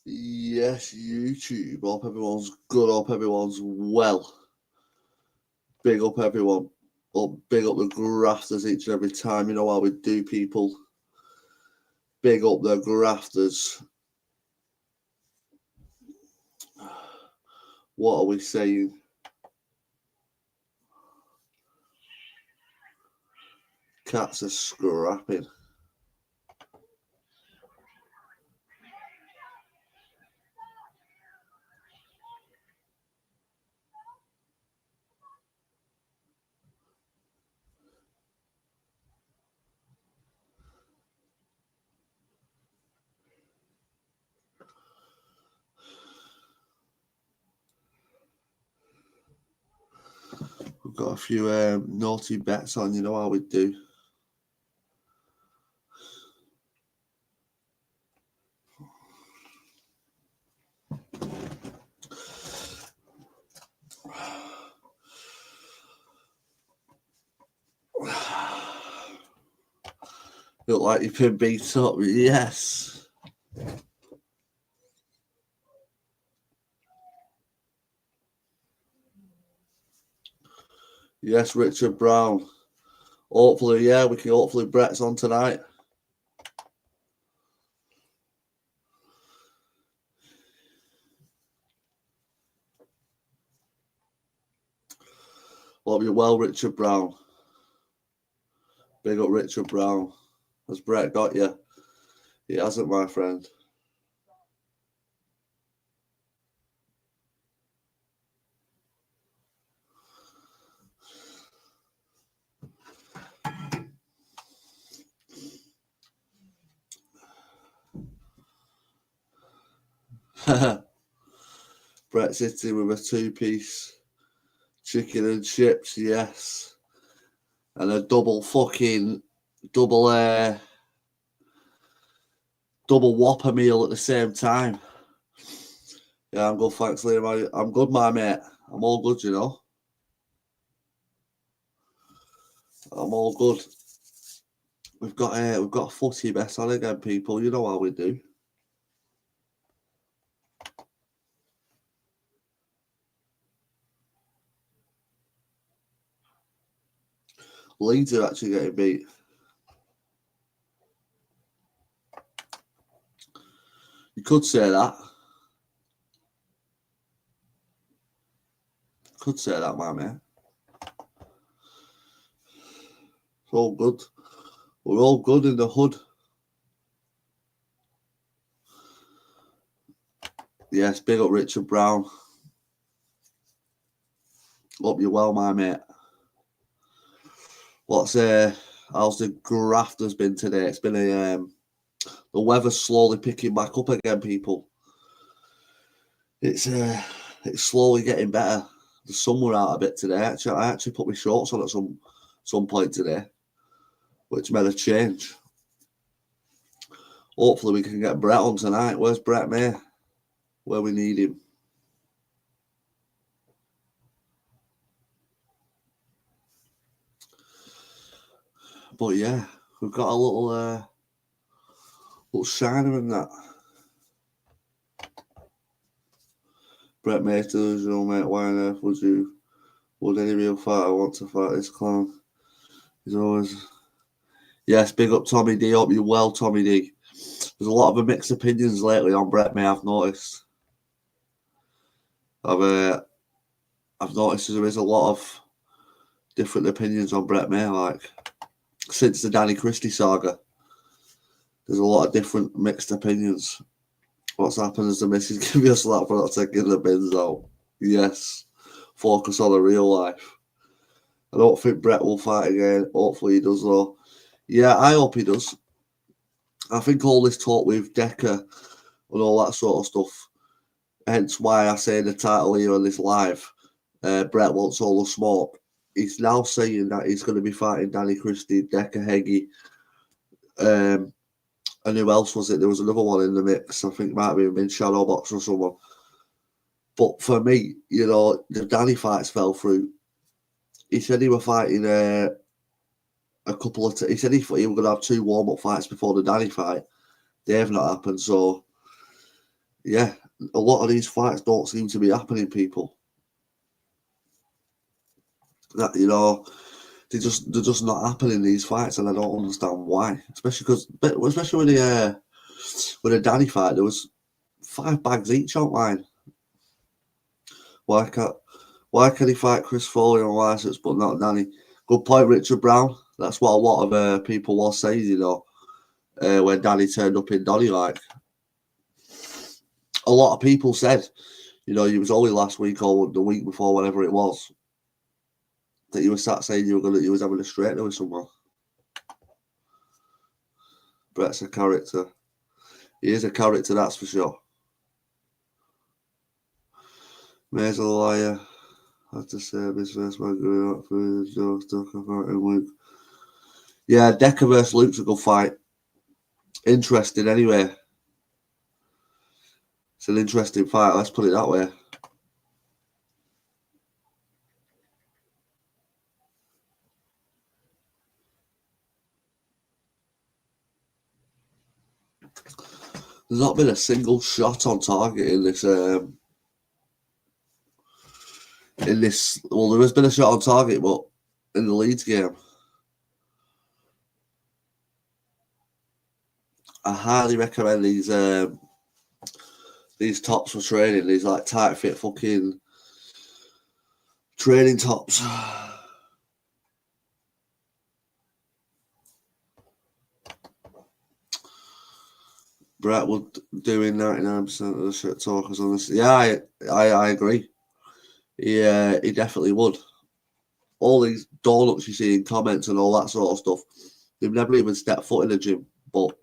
Yes, YouTube. Hope everyone's good. Hope everyone's well. Big up everyone. Big up the grafters each and every time. You know how we do, people. Big up the grafters. What are we saying? Cats are scrapping. We've got a few naughty bets on, you know how we do. Look like you've been beat up. Yes. Yes, Richard Brown. Hopefully, yeah, hopefully Brett's on tonight. Hope you're well, Richard Brown. Big up Richard Brown. Has Brett got you? He hasn't, my friend. Brett's hitting with a 2-piece chicken and chips, yes. And a double Whopper meal at the same time. Yeah, I'm good, thanks, Liam. I'm good, my mate. I'm all good, you know. I'm all good. We've got a footy best on again, people. You know how we do. Leeds are actually getting beat. You could say that. Could say that, my mate. It's all good. We're all good in the hood. Yes, big up Richard Brown. Hope you're well, my mate. How's the grafters been today? It's been the weather's slowly picking back up again, people. It's slowly getting better. The sun were out a bit today. I actually put my shorts on at some point today, which made a change. Hopefully we can get Brett on tonight. Where's Brett May? Where we need him. But yeah, we've got a little shiner in that. Brett May, delusional, mate. Why on earth would any real fighter want to fight this clown? He's always... Yes, big up Tommy D. Hope you're well, Tommy D. There's a lot of mixed opinions lately on Brett May, I've noticed. I've noticed there is a lot of different opinions on Brett May, like since the Danny Christie saga. There's a lot of different mixed opinions. What's happened is the missus give you a slap for not taking the bins out. Yes, focus on the real life. I don't think Brett will fight again. Hopefully he does, though. Yeah, I hope he does. I think all this talk with Decca and all that sort of stuff, hence why I say the title here on this live, Brett wants all the smoke. He's now saying that he's going to be fighting Danny Christie, Decca Heggie, and who else was it? There was another one in the mix. I think it might have been Shadowbox or someone. But for me, you know, the Danny fights fell through. He said he were fighting a couple of... he said he were going to have 2 warm-up fights before the Danny fight. They have not happened, so... yeah, a lot of these fights don't seem to be happening, people. That, you know, they're just not happening, these fights, and I don't understand why. Especially with the Danny fight, there was 5 bags each online. Why can he fight Chris Foley on license but not Danny? Good point, Richard Brown. That's what a lot of people was saying, you know, when Danny turned up in Donny. Like, a lot of people said, you know, it was only last week or the week before, whatever it was, that you were sat saying you was having a straightener with someone. Brett's a character. He is a character, that's for sure. May's a liar. Had to save his first man going up for the Joe stuck fighting Luke. Yeah, Decca versus Luke's a good fight. Interesting anyway. It's an interesting fight, let's put it that way. There's not been a single shot on target in this. Well, there has been a shot on target, but in the Leeds game, I highly recommend these tops for training. These like tight fit fucking training tops. Brett would doing 99% of the shit talkers on this. Yeah, I agree. He definitely would. All these donuts you see in comments and all that sort of stuff, they've never even stepped foot in the gym. But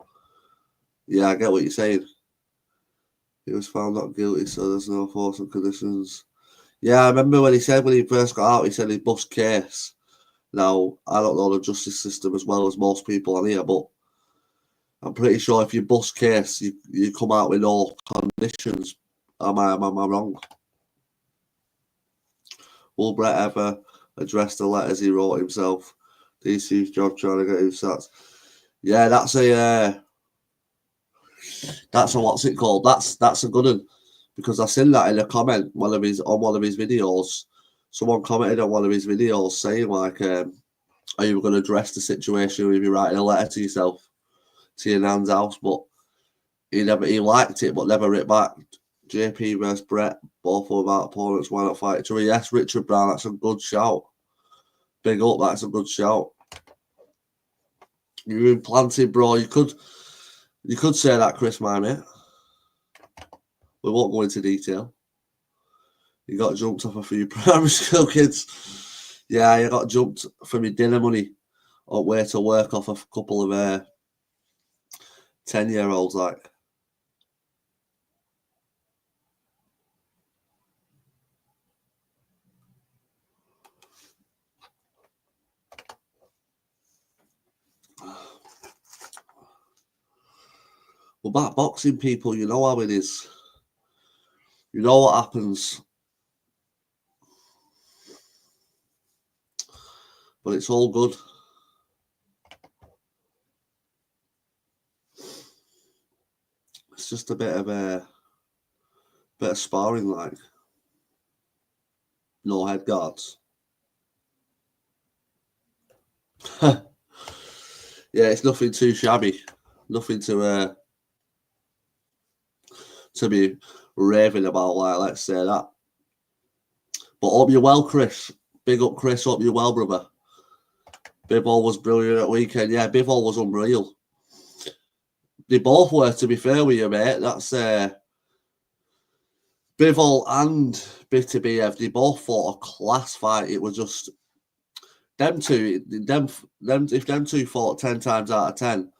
yeah, I get what you're saying. He was found not guilty, so there's no force and conditions. Yeah, I remember when he first got out, he said he bust case. Now, I don't know the justice system as well as most people on here, but I'm pretty sure if you bust case, you come out with no conditions. Am I wrong? Will Brett ever address the letters he wrote himself? DC's job trying to get him sacked. Yeah, that's a what's it called? That's a good one, because I seen that in a comment on one of his videos. Someone commented on one of his videos saying like, "Are you going to address the situation if you're writing a letter to yourself to your nan's house?" But he liked it, but never writ back. JP versus Brett, both of them out opponents. Why not fight each other? Yes, Richard Brown. That's a good shout. Big up. That's a good shout. You're implanted, bro. You could say that, Chris, my mate. We won't go into detail. You got jumped off a few primary school kids. Yeah, you got jumped for my dinner money on way to work off a couple of 10-year-olds, like. Well, back boxing, people, you know how it is. You know what happens. But it's all good. It's just a bit of sparring, like. No head guards. Yeah, it's nothing too shabby. Nothing to be raving about, like, let's say that. But hope you're well, Chris. Big up, Chris. Hope you're well, brother. Bivol was brilliant at weekend. Yeah, Bivol was unreal. They both were, to be fair with you, mate. That's Bivol and Bitterbiev. They both fought a class fight. It was just them two. If them two fought 10 times out of 10,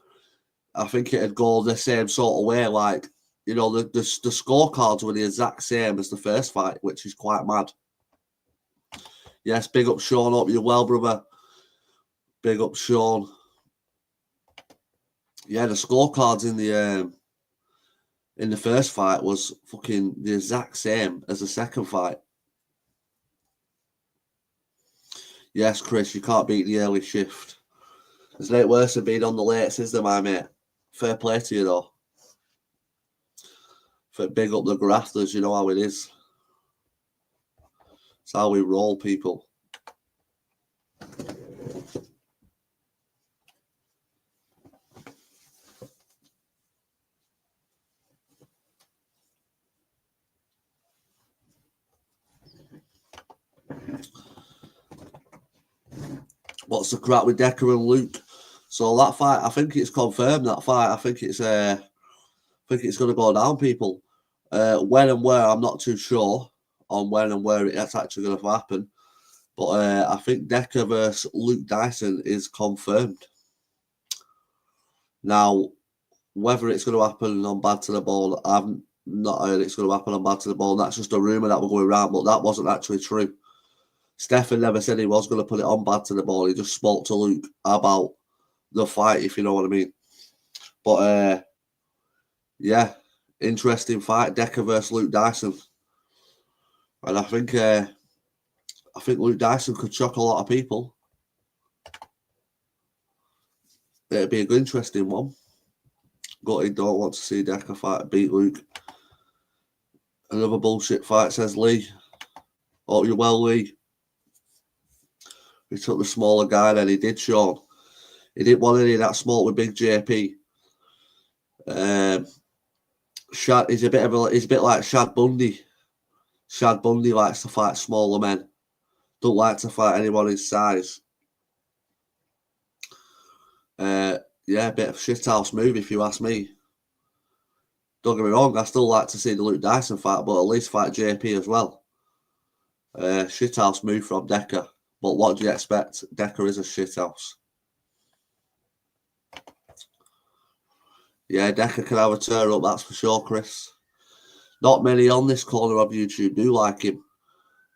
I think it'd go the same sort of way. Like, you know, the scorecards were the exact same as the first fight, which is quite mad. Yes, big up Sean. Hope you're well, brother. Big up Sean. Yeah, the scorecards in the first fight was fucking the exact same as the second fight. Yes, Chris, you can't beat the early shift. There's no worse than being on the late, is there, my mate? Fair play to you, though. big up the grafters, you know how it is. It's how we roll, people. What's the crack with Decca and Luke? So that fight, I think it's confirmed. That fight, I think it's going to go down, people. When and where, I'm not too sure on when and where it's actually going to happen. But I think Decca versus Luke Dyson is confirmed. Now, whether it's going to happen on Bad to the Ball, I've not heard it's going to happen on Bad to the Ball. That's just a rumour that we're going around, but that wasn't actually true. Stefan never said he was going to put it on Bad to the Ball. He just spoke to Luke about the fight, if you know what I mean. But yeah, interesting fight, Decca versus Luke Dyson, and I think Luke Dyson could shock a lot of people. It'd be a good, interesting one. Gutted, don't want to see Decca beat Luke. Another bullshit fight, says Lee. Oh, you well, Lee. He took the smaller guy, then he did, Sean. He didn't want any of that smoke with Big JP. Shad, he's a bit like Shad Bundy. Shad Bundy likes to fight smaller men. Don't like to fight anyone his size. Yeah, a bit of shithouse move if you ask me. Don't get me wrong, I still like to see the Luke Dyson fight, but at least fight JP as well. Shithouse move from Decca. But what do you expect? Decca is a shithouse. Yeah, Decca can have a tear up, that's for sure, Chris. Not many on this corner of YouTube do like him,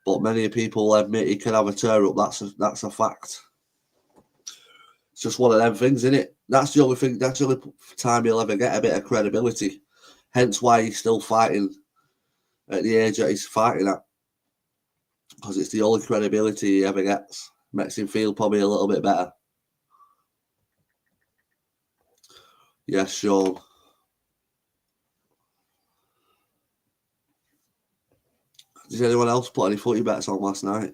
but many people admit he can have a tear up. That's a fact. It's just one of them things, isn't it? That's the only thing. That's the only time he'll ever get a bit of credibility. Hence why he's still fighting at the age that he's fighting at, because it's the only credibility he ever gets. Makes him feel probably a little bit better. Yes, Sean. Did anyone else put any footy bets on last night?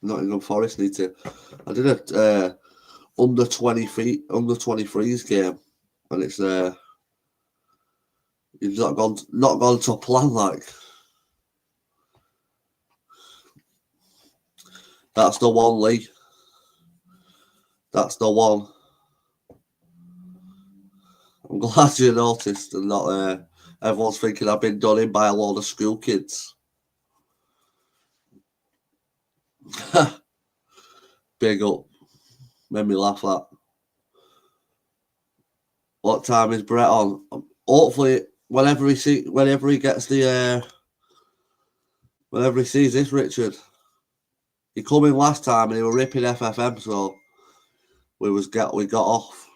Nottingham Forest need to. I did a under 23s game, and it's you've not gone to plan, like. That's the one, Lee. That's the one. I'm glad you noticed and not everyone's thinking I've been done in by a load of school kids. Big up. Made me laugh that. What time is Brett on? Hopefully, whenever he sees this, Richard. He come in last time and he was ripping FFM, so we got off.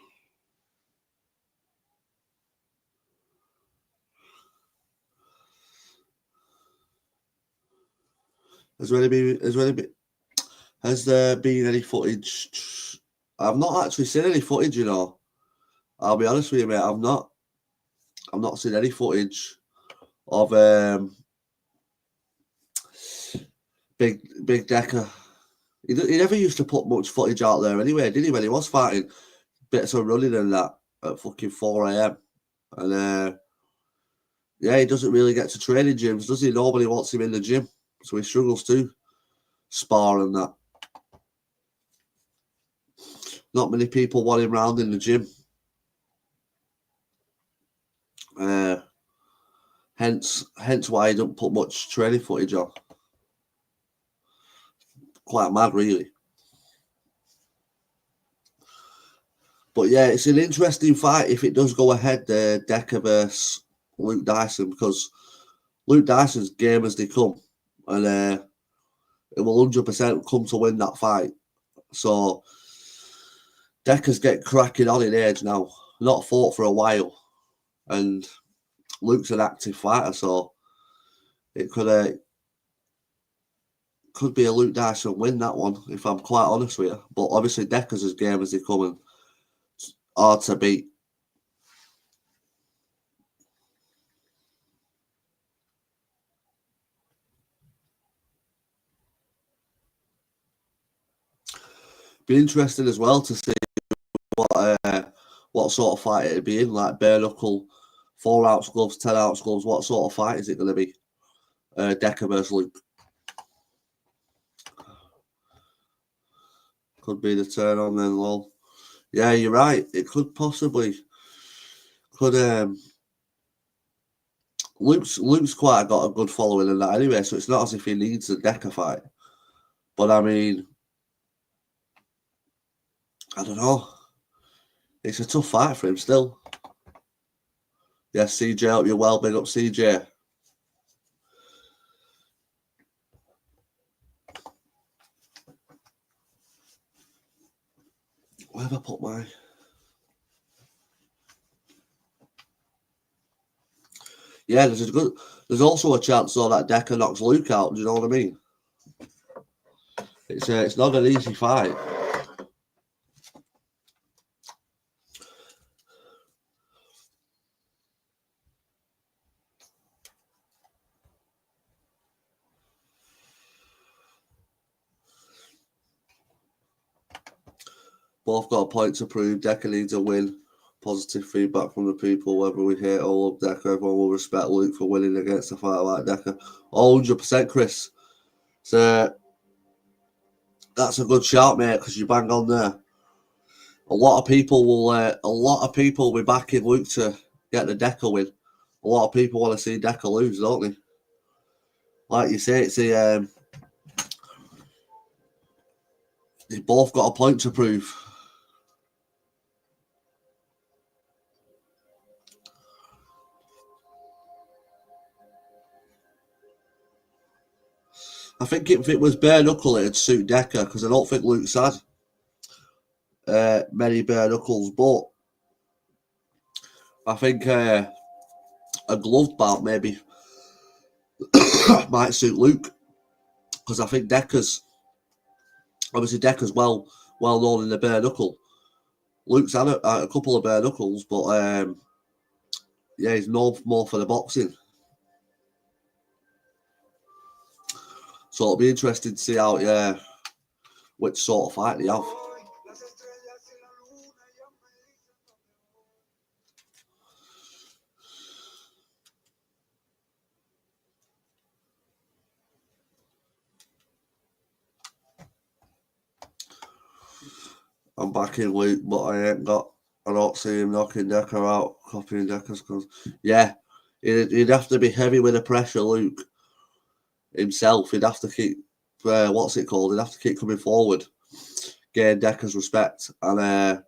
Has there been any footage? I've not actually seen any footage, you know. I'll be honest with you, mate. I've not seen any footage of Big Decca. He never used to put much footage out there anyway, did he? When he was fighting, bits of running and that at fucking 4 a.m. And yeah, he doesn't really get to training gyms, does he? Nobody wants him in the gym, so he struggles to spar and that. Not many people want him round in the gym. Hence why he don't put much training footage on. Quite mad, really. But yeah, it's an interesting fight if it does go ahead, Decca versus Luke Dyson, because Luke Dyson's game as they come, and it will 100% come to win that fight. So Decca's getting cracking on in age now, not fought for a while, and Luke's an active fighter, so it could could be a Luke Dyson win, that one, if I'm quite honest with you. But obviously, Decca's as game as they come and hard to beat. Be interesting as well to see what sort of fight it'd be in, like bare-knuckle, 4-ounce gloves, 10-ounce gloves. What sort of fight is it going to be? Decca versus Luke. Could be the turn on then, lol. Yeah, you're right. It could possibly. Luke's quite got a good following in that anyway, so it's not as if he needs a Decca fight. But I mean, I don't know. It's a tough fight for him still. Yes, CJ, hope you're well. Big up, CJ. Where have I put my... Yeah, there's also a chance though that Decca knocks Luke out. Do you know what I mean? It's not an easy fight. Both got a point to prove. Decca needs a win. Positive feedback from the people, whether we hate or love Decca. Everyone will respect Luke for winning against a fighter like Decca. 100%, Chris. So that's a good shout, mate, because you bang on there. A lot of people will be backing Luke to get the Decca win. A lot of people want to see Decca lose, don't they? Like you say, it's they both got a point to prove. I think if it was bare knuckle, it'd suit Decca because I don't think Luke's had many bare knuckles, but I think a gloved bout maybe might suit Luke because I think Decca's well known in the bare knuckle. Luke's had a couple of bare knuckles, but yeah, he's known more for the boxing. So it'll be interesting to see how which sort of fight they have. I'm backing Luke, but I don't see him knocking Decca out, copying Decca's because, yeah, he'd have to be heavy with the pressure, Luke, himself. He'd have to keep, what's it called? He'd have to keep coming forward, gain Decca's respect. And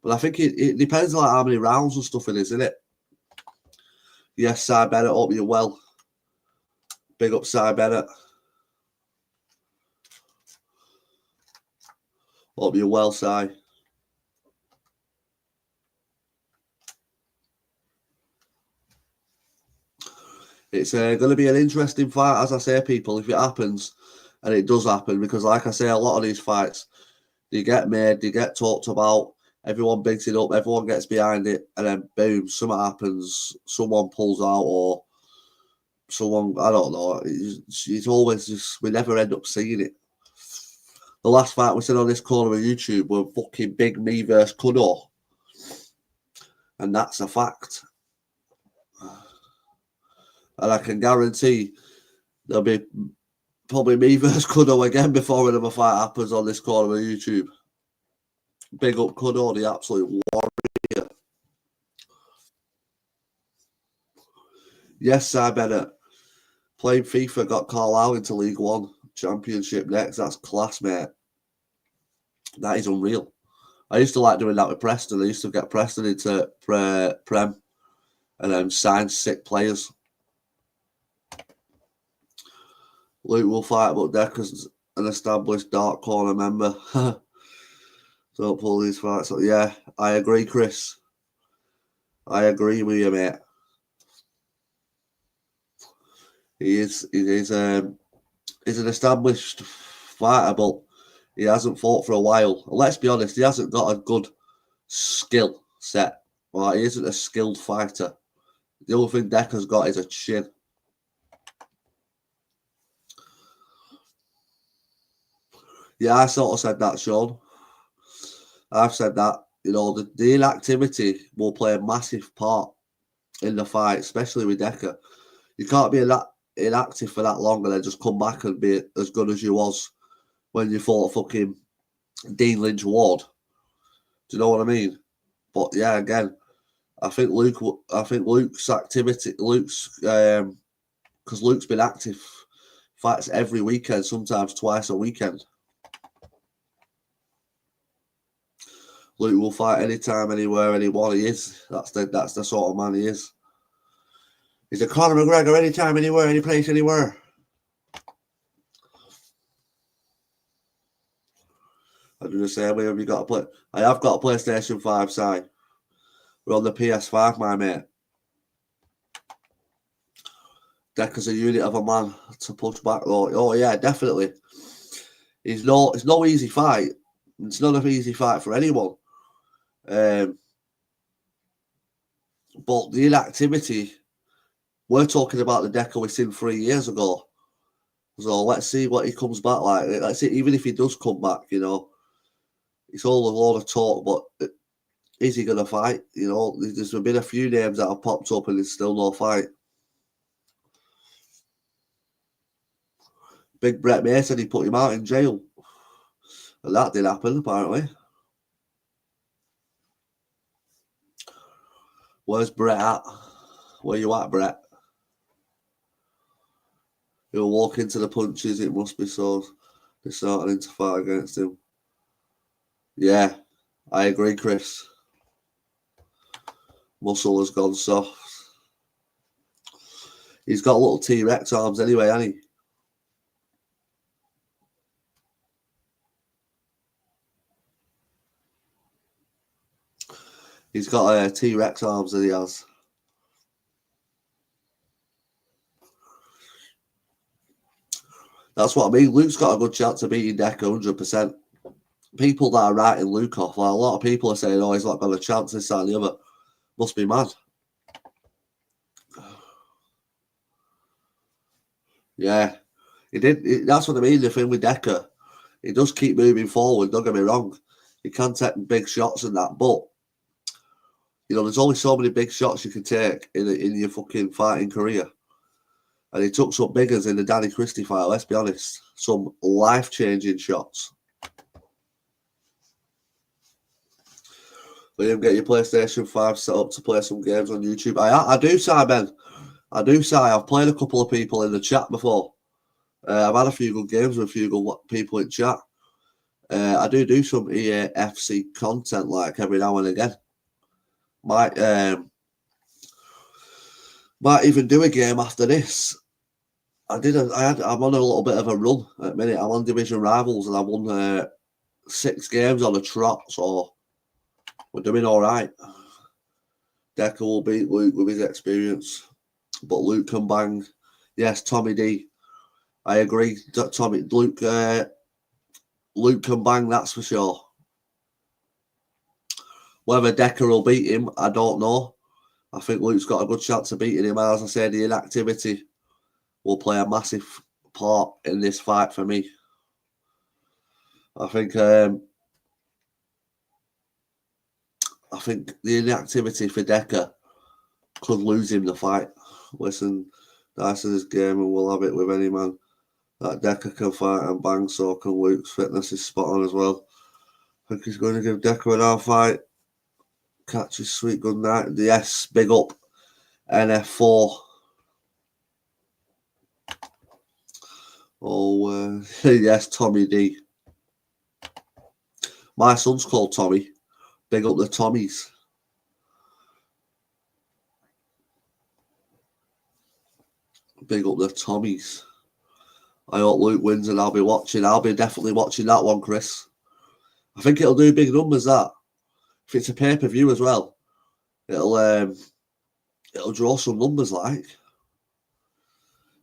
but I think it depends on like how many rounds and stuff it is, isn't it? Yes, Cy Bennett, hope you're well. Big up, Cy Bennett. Hope you're well, Cy. It's going to be an interesting fight, as I say, people, if it happens, and it does happen, because like I say, a lot of these fights, they get made, they get talked about, everyone bigs it up, everyone gets behind it, and then boom, something happens, someone pulls out, or someone, I don't know, it's always just, we never end up seeing it. The last fight we said on this corner of YouTube were fucking Big Me versus Kudo, and that's a fact. And I can guarantee there'll be probably me versus Kudo again before another fight happens on this corner of YouTube. Big up Kudo, the absolute warrior. Yes, Cy Bennett. Playing FIFA got called out into League One Championship next. That's class, mate. That is unreal. I used to like doing that with Preston. I used to get Preston into Prem and then sign sick players. Luke will fight, but Decca's an established dark corner member. Don't pull these fights. So, yeah, I agree, Chris. I agree with you, mate. He is He's an established fighter, but he hasn't fought for a while. Let's be honest, he hasn't got a good skill set. Right? He isn't a skilled fighter. The only thing Decca's got is a chin. Yeah, I sort of said that, Sean. I've said that. You know, the inactivity will play a massive part in the fight, especially with Decca. You can't be inactive for that long and then just come back and be as good as you was when you fought fucking Dean Lynch Ward. Do you know what I mean? But yeah, again, I think Luke's activity, because Luke's been active, fights every weekend, sometimes twice a weekend. Luke will fight anytime, anywhere, anyone. He is. That's the sort of man he is. He's a Conor McGregor anytime, anywhere, any place, anywhere. I do the same way. Have you got a play? I have got a PlayStation 5 side. We're on the PS5, my mate. Decca's a unit of a man to push back though. Oh yeah, definitely. It's no easy fight. It's not an easy fight for anyone. But the inactivity, we're talking about the Decca we seen 3 years ago. So let's see what he comes back like. Let's see, even if he does come back, you know, it's all a lot of talk, but is he going to fight? You know, there's been a few names that have popped up and there's still no fight. Big Brett May said he put him out in jail. And that did happen, apparently. Where's Brett at? Where you at, Brett? He'll walk into the punches, it must be so. They're starting to fight against him. Yeah, I agree, Chris. Muscle has gone soft. He's got little T-Rex arms anyway, hasn't he? He's got T-Rex arms that he has. That's what I mean. Luke's got a good chance of beating Decca 100%. People that are writing Luke off, like a lot of people are saying, oh, he's not got a chance, this, that, and the other. Must be mad. Yeah. That's what I mean, the thing with Decca. He does keep moving forward, don't get me wrong. He can take big shots and that, but you know, there's only so many big shots you can take in your fucking fighting career. And he took some big ones in the Danny Christie fight, let's be honest. Some life-changing shots. Liam, get your PlayStation 5 set up to play some games on YouTube. I do, Si, Ben. I do, Si. I've played a couple of people in the chat before. I've had a few good games with a few good people in chat. I do some EA FC content, like, every now and again. Might even do a game after this. I'm on a little bit of a run at the minute. I'm on Division Rivals and I won 6 games on a trot, so we're doing all right. Decca will beat Luke with his experience, but Luke can bang. Yes, Tommy D. I agree. Luke can bang, that's for sure. Whether Decca will beat him, I don't know. I think Luke's got a good chance of beating him. As I said, the inactivity will play a massive part in this fight for me. I think the inactivity for Decca could lose him the fight. Listen, Dyson's game and we'll have it with any man. That Decca can fight and bang, so can Luke's fitness is spot on as well. I think he's going to give Decca an hard fight. Catch his sweet good night. Yes, big up. NF4. Oh, yes, Tommy D. My son's called Tommy. Big up the Tommies. Big up the Tommies. I hope Luke wins and I'll be watching. I'll be definitely watching that one, Chris. I think it'll do big numbers, that. If it's a pay-per-view as well, it'll draw some numbers, like.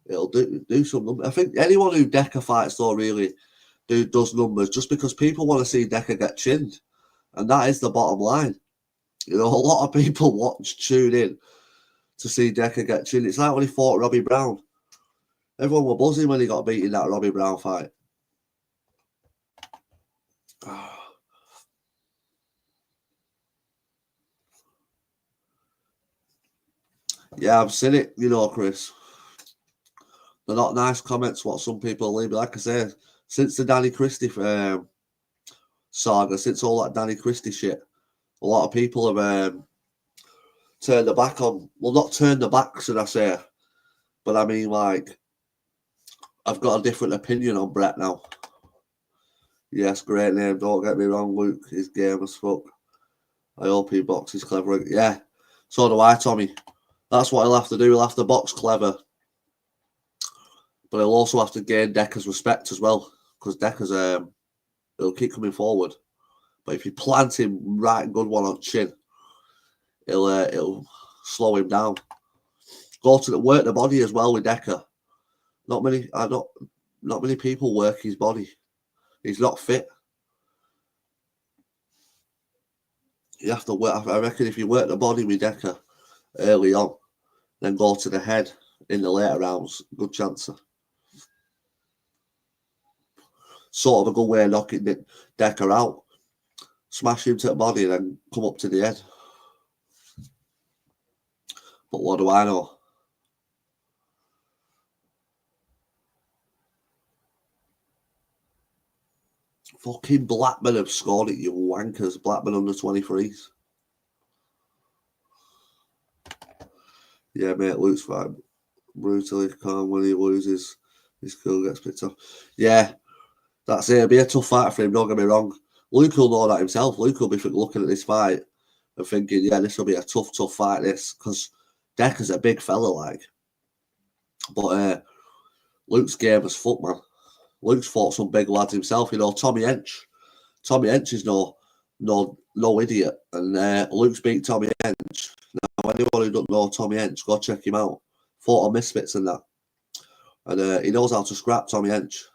It'll do some numbers. I think anyone who Decca fights though really does numbers just because people want to see Decca get chinned, and that is the bottom line. You know, a lot of people tune in to see Decca get chinned. It's like when he fought Robbie Brown. Everyone were buzzing when he got beat in that Robbie Brown fight. Yeah, I've seen it, you know, Chris. They're not nice comments what some people leave. Like I say, since the Danny Christie saga, since all that Danny Christie shit, a lot of people have turned their back on. Well, not turned their back, should I say? But I mean, like, I've got a different opinion on Brett now. Yes, great name. Don't get me wrong, Luke. He's game as fuck. I hope he boxes clever. Yeah, so do I, Tommy. That's what he'll have to do. He'll have to box clever. But he'll also have to gain Decca's respect as well. Because Decca's, he'll keep coming forward. But if you plant him right and good one on chin, it'll slow him down. Go to work the body as well with Decca. Not many people work his body. He's not fit. You have to work. I reckon if you work the body with Decca early on, then go to the head in the later rounds, good chance. Sort of a good way of knocking Decca out. Smash him to the body and then come up to the head. But what do I know? Fucking Blackman have scored it, you wankers. Blackman under 23s. Yeah, mate, Luke's fine. Brutally calm when he loses. His cool gets picked up. Yeah, that's it. It'll be a tough fight for him, don't get me wrong. Luke will know that himself. Luke will be looking at this fight and thinking, yeah, this will be a tough fight, this. Because Decca's a big fella, like. But Luke's game as fuck, man. Luke's fought some big lads himself. You know, Tommy Hench. Tommy Hench is no idiot. And Luke's beat Tommy Hench. Now, anyone who doesn't know Tommy Hench, go check him out. Fought on Misfits and that. And he knows how to scrap, Tommy Hench.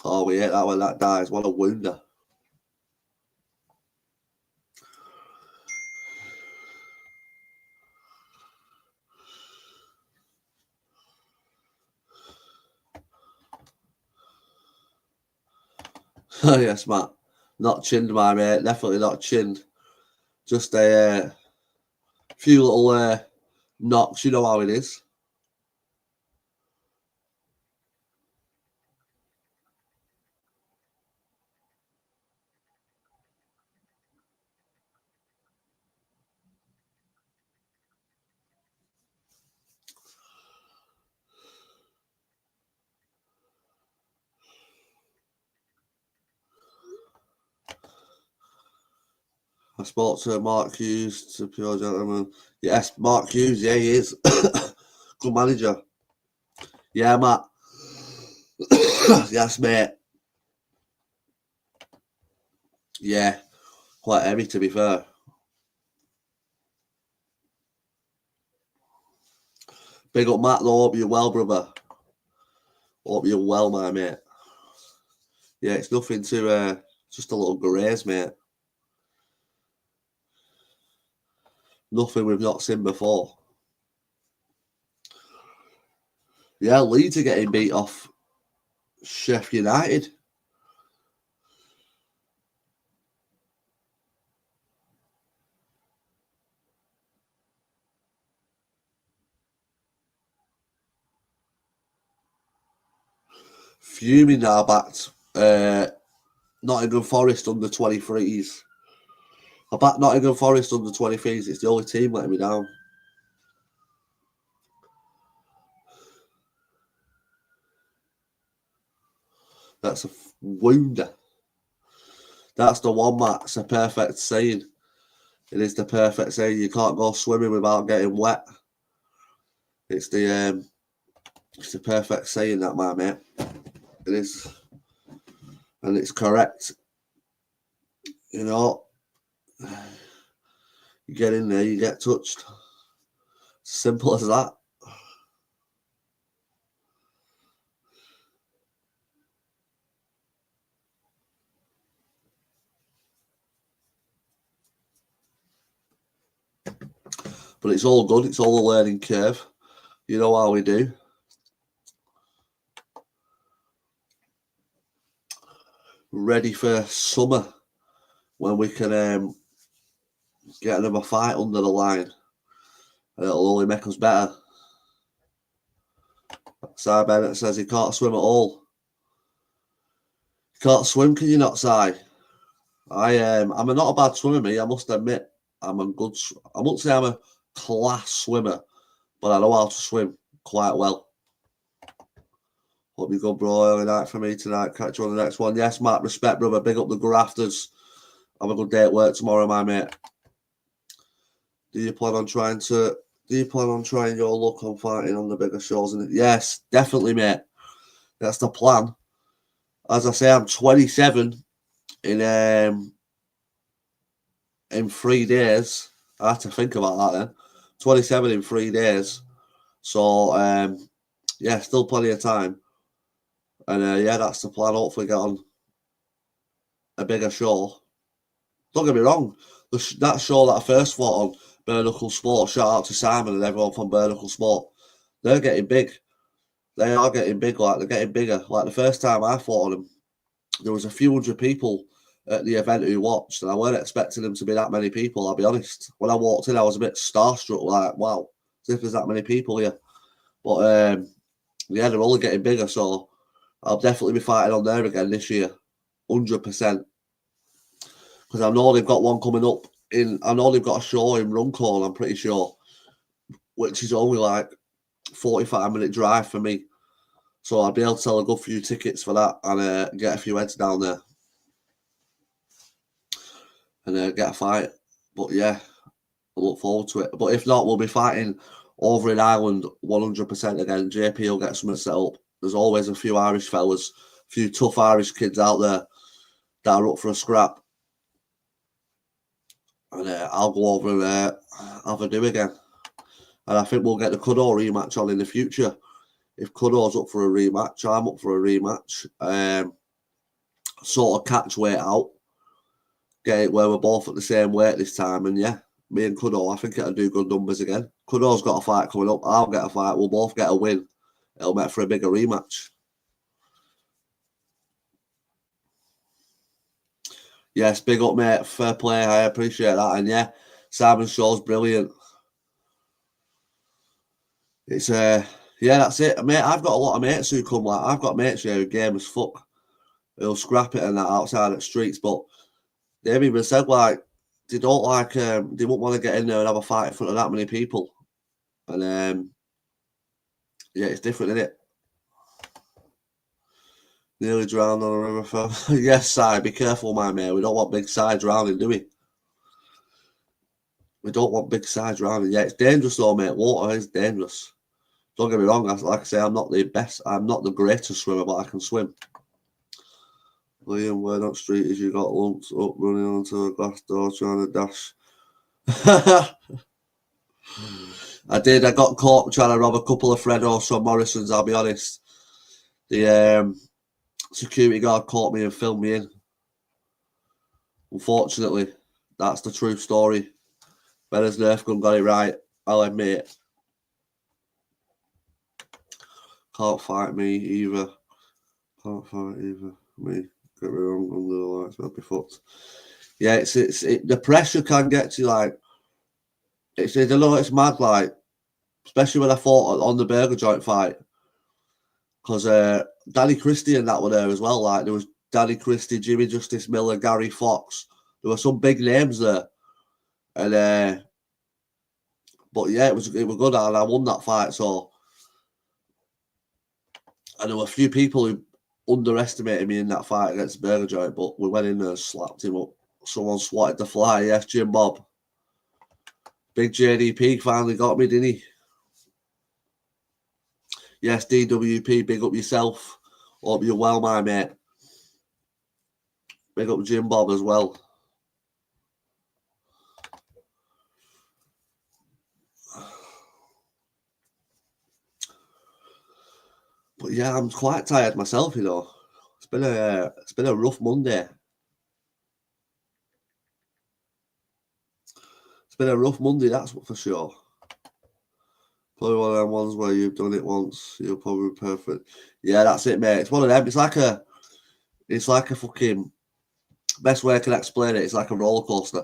Oh, we hate that when that dies. What a wounder. Yes, Matt. Not chinned, my mate. Definitely not chinned. Just a few little knocks. You know how it is. I spoke to Mark Hughes, to pure gentleman. Yes, Mark Hughes. Yeah, he is. Good manager. Yeah, Matt. Yes, mate. Yeah, quite heavy to be fair. Big up, Matt. Though, hope you're well, brother. Hope you're well, my mate. Yeah, it's nothing to just a little graze, mate. Nothing we've not seen before. Yeah, Leeds are getting beat off Sheffield United. Fuming now backed Nottingham Forest under 23s. I backed Nottingham Forest under 23s. It's the only team letting me down. That's a wounder. That's the one, Matt. It's a perfect saying. It is the perfect saying. You can't go swimming without getting wet. It's the perfect saying, that, my mate. It is, and it's correct. You know, you get in there, you get touched. Simple as that. But it's all good. It's all a learning curve. You know how we do. Ready for summer when we can get another fight under the line. And it'll only make us better. Si Bennett says he can't swim at all. You can't swim, can you not, Si? I'm not a bad swimmer, me. I must admit, I won't say I'm a class swimmer, but I know how to swim quite well. Hope you good, bro. Early night for me tonight. Catch you on the next one. Yes, Matt. Respect, brother. Big up the grafters. Have a good day at work tomorrow, my mate. Do you plan on trying your luck on fighting on the bigger shows? Yes, definitely, mate. That's the plan. As I say, I'm 27 in 3 days. I have to think about that then. 27 in 3 days. So, yeah, still plenty of time. And, yeah, that's the plan. Hopefully get on a bigger show. Don't get me wrong. That show that I first fought on, bare-knuckle Sport, shout out to Simon and everyone from bare-knuckle Sport. They're getting big. They are getting big. Like, they're getting bigger. Like, the first time I fought on them, there was a few hundred people at the event who watched, and I weren't expecting them to be that many people, I'll be honest. When I walked in, I was a bit starstruck, like, wow, as if there's that many people here. But, yeah, they're only getting bigger, so I'll definitely be fighting on there again this year, 100%. Because I know they've got one coming up I know they've got a show in Runcorn, I'm pretty sure, which is only like 45-minute drive for me. So I'll be able to sell a good few tickets for that and get a few heads down there. And get a fight. But yeah, I look forward to it. But if not, we'll be fighting over in Ireland 100% again. JP will get something set up. There's always a few Irish fellas, a few tough Irish kids out there that are up for a scrap. And I'll go over and have a do again. And I think we'll get the Cuddo rematch on in the future. If Cuddo's up for a rematch, I'm up for a rematch. Sort of catch weight out. Get it where we're both at the same weight this time. And yeah, me and Cuddo, I think it'll do good numbers again. Cuddo's got a fight coming up. I'll get a fight. We'll both get a win. It'll make for a bigger rematch. Yes, big up, mate. Fair play. I appreciate that. And yeah, Simon's show's brilliant. It's yeah, that's it, mate. I've got a lot of mates who come. Like, I've got mates here who game as fuck. Who'll scrap it and that outside at streets, but they've even said like they don't like they won't want to get in there and have a fight in front of that many people. And yeah, it's different, isn't it? Nearly drowned on a river. Yes, Si, be careful, my mate. We don't want big Si drowning, do we? We don't want big Si drowning. Yeah, it's dangerous though, mate. Water is dangerous. Don't get me wrong. Like I say, I'm not the best. I'm not the greatest swimmer, but I can swim. Liam, where on street is you got lumps up running onto a glass door trying to dash? I did. I got caught trying to rob a couple of Freddos from Morrison's, I'll be honest. The security guard caught me and filmed me in. Unfortunately, that's the true story. Benner's Nerf gun got it right, I'll admit. Can't fight me either. Can't fight either. Me. Get me wrong, under the lights, I'll be fucked. Yeah, the pressure can get to you, like, I don't know, it's mad, like, especially when I fought on the burger joint fight. Because Danny Christie and that were there as well. Like, there was Danny Christie, Jimmy Justice Miller, Gary Fox. There were some big names there. And but yeah, it was good, and I won that fight. So, and there were a few people who underestimated me in that fight against Burger Joint, but we went in there and slapped him up. Someone swatted the fly. Yes, Jim Bob. Big JDP finally got me, didn't he? Yes, DWP, big up yourself. Hope you're well, my mate. Big up Jim Bob as well. But yeah, I'm quite tired myself, you know. It's been a rough Monday. It's been a rough Monday, that's for sure. Probably one of them ones where you've done it once, you're probably perfect. Yeah, that's it, mate. It's one of them. It's like a fucking, best way I can explain it. It's like a roller coaster.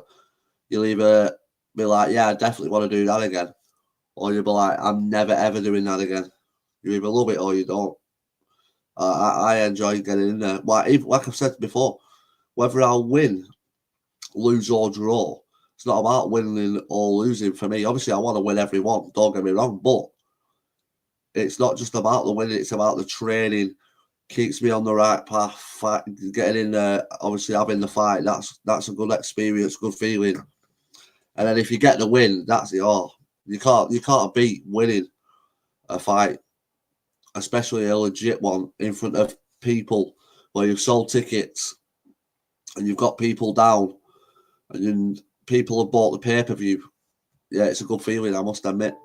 You'll either be like, yeah, I definitely want to do that again, or you'll be like, I'm never ever doing that again. You either love it or you don't. I enjoy getting in there. Like I've said before, whether I'll win, lose or draw, it's not about winning or losing for me. Obviously, I want to win every one. Don't get me wrong, but it's not just about the winning. It's about the training. Keeps me on the right path. Getting in there, obviously having the fight. That's a good experience, good feeling. And then if you get the win, that's it all. You can't beat winning a fight, especially a legit one in front of people where you've sold tickets and you've got people down and people have bought the pay-per-view. Yeah, it's a good feeling, I must admit.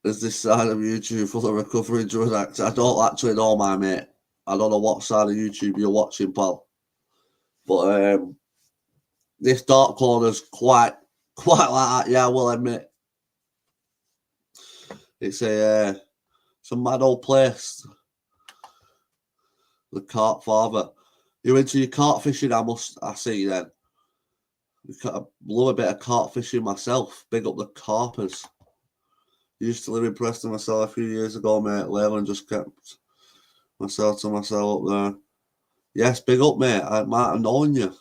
There's this side of YouTube full of recovering drug addicts. I don't actually know, my mate. I don't know what side of YouTube you're watching, pal. But this dark corner's quite like that, yeah, I will admit. It's a mad old place. The Cart Father. You're into your cart fishing, I see then. I love a bit of cart fishing myself. Big up the carpers. Used to live in Preston myself a few years ago, mate. Leyland just kept myself to myself up there. Yes, big up, mate. I might have known you.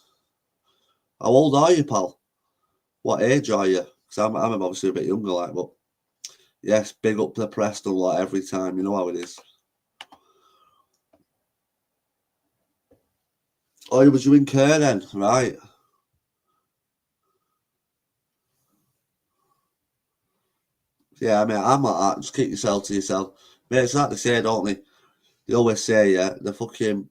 How old are you, pal? What age are you? Because I'm obviously a bit younger, like, but yes, big up to Preston, like, every time. You know how it is. Oh, was you in care then? Right. Yeah, I mean, I'm like that. Just keep yourself to yourself. Mate, it's like they say, don't they? They always say, yeah, the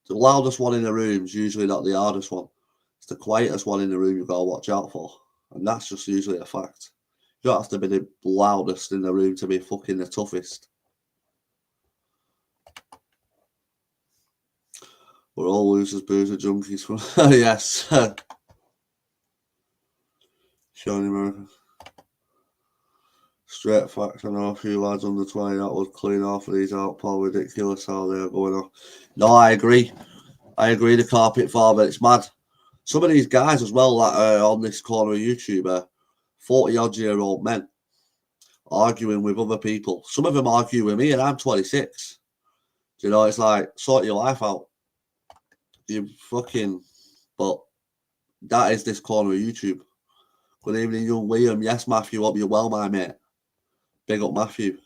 loudest one in the room is usually not the hardest one. It's the quietest one in the room you've got to watch out for. And that's just usually a fact. You don't have to be the loudest in the room to be fucking the toughest. We're all losers, boozer, junkies. Yes. Showing America. Straight facts. I know a few lads under 20 that would clean off of these out, Paul. Ridiculous how they're going off. No, I agree. The carpet father. It's mad. Some of these guys as well that are on this corner of YouTube are 40-odd-year-old men arguing with other people. Some of them argue with me and I'm 26. You know, it's like, sort your life out. You fucking... But that is this corner of YouTube. Good evening, young Liam. Yes, Matthew, hope you're well, my mate. Big up, Matthew.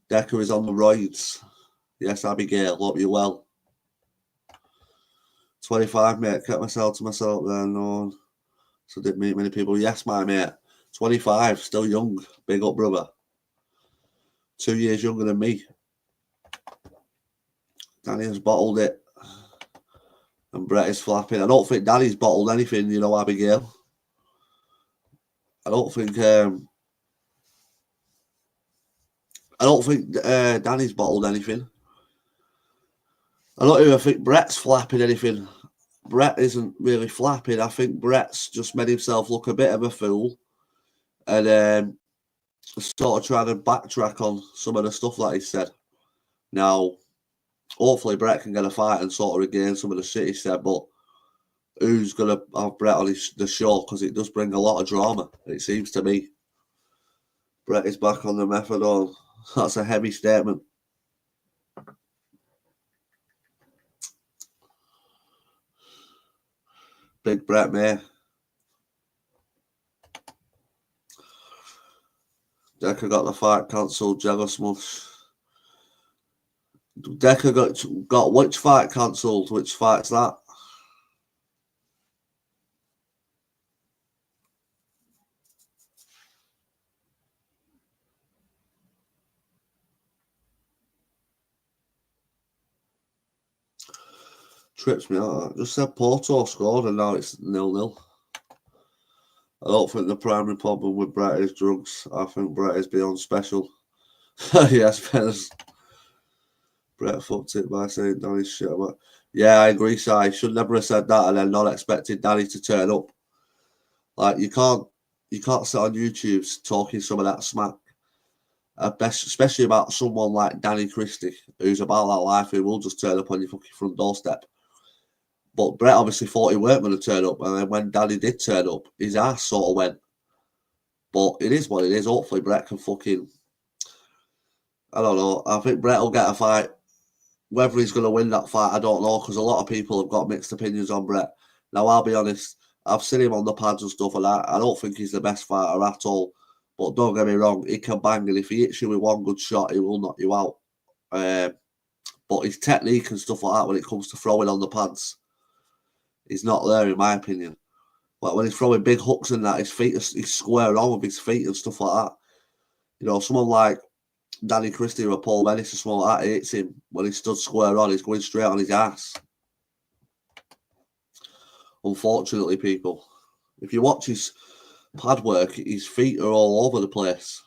Decca is on the roids. Yes, Abigail, hope you're well. 25, mate. Kept myself to myself there, no. So didn't meet many people. Yes, my mate. 25, still young. Big up, brother. 2 years younger than me. Danny has bottled it. And Brett is flapping. I don't think Danny's bottled anything, you know, Abigail. I don't think Danny's bottled anything. I don't even think Brett's flapping anything. Brett isn't really flapping. I think Brett's just made himself look a bit of a fool. And sort of trying to backtrack on some of the stuff that he said. Now, hopefully Brett can get a fight and sort of regain some of the shit he said, but who's going to have Brett on the show? Because it does bring a lot of drama, it seems to me. Brett is back on the methadone. That's a heavy statement. Big Brett May. Decca got the fight cancelled, jealous much. Decca got which fight cancelled? Which fight's that? Trips me out. Just said Porto scored and now it's 0-0. I don't think the primary problem with Brett is drugs. I think Brett is beyond special. Yes, Brett fucked it by saying Danny's shit about. Yeah, I agree, Si. Should never have said that and then not expected Danny to turn up. Like you can't sit on YouTube talking some of that smack. Especially about someone like Danny Christie, who's about that life, who will just turn up on your fucking front doorstep. But Brett obviously thought he weren't going to turn up, and then when Danny did turn up, his ass sort of went. But it is what it is. Hopefully Brett can fucking... I don't know. I think Brett will get a fight. Whether he's going to win that fight, I don't know, because a lot of people have got mixed opinions on Brett. Now, I'll be honest, I've seen him on the pads and stuff like that. I don't think he's the best fighter at all. But don't get me wrong, he can bang, and if he hits you with one good shot, he will knock you out. But his technique and stuff like that, when it comes to throwing on the pads, is not there, in my opinion. Like when he's throwing big hooks and that, his feet, he's square on with his feet and stuff like that. You know, someone like Danny Christie or Paul Menace or someone like that hits him when he stood square on, he's going straight on his ass. Unfortunately, people, if you watch his pad work, his feet are all over the place.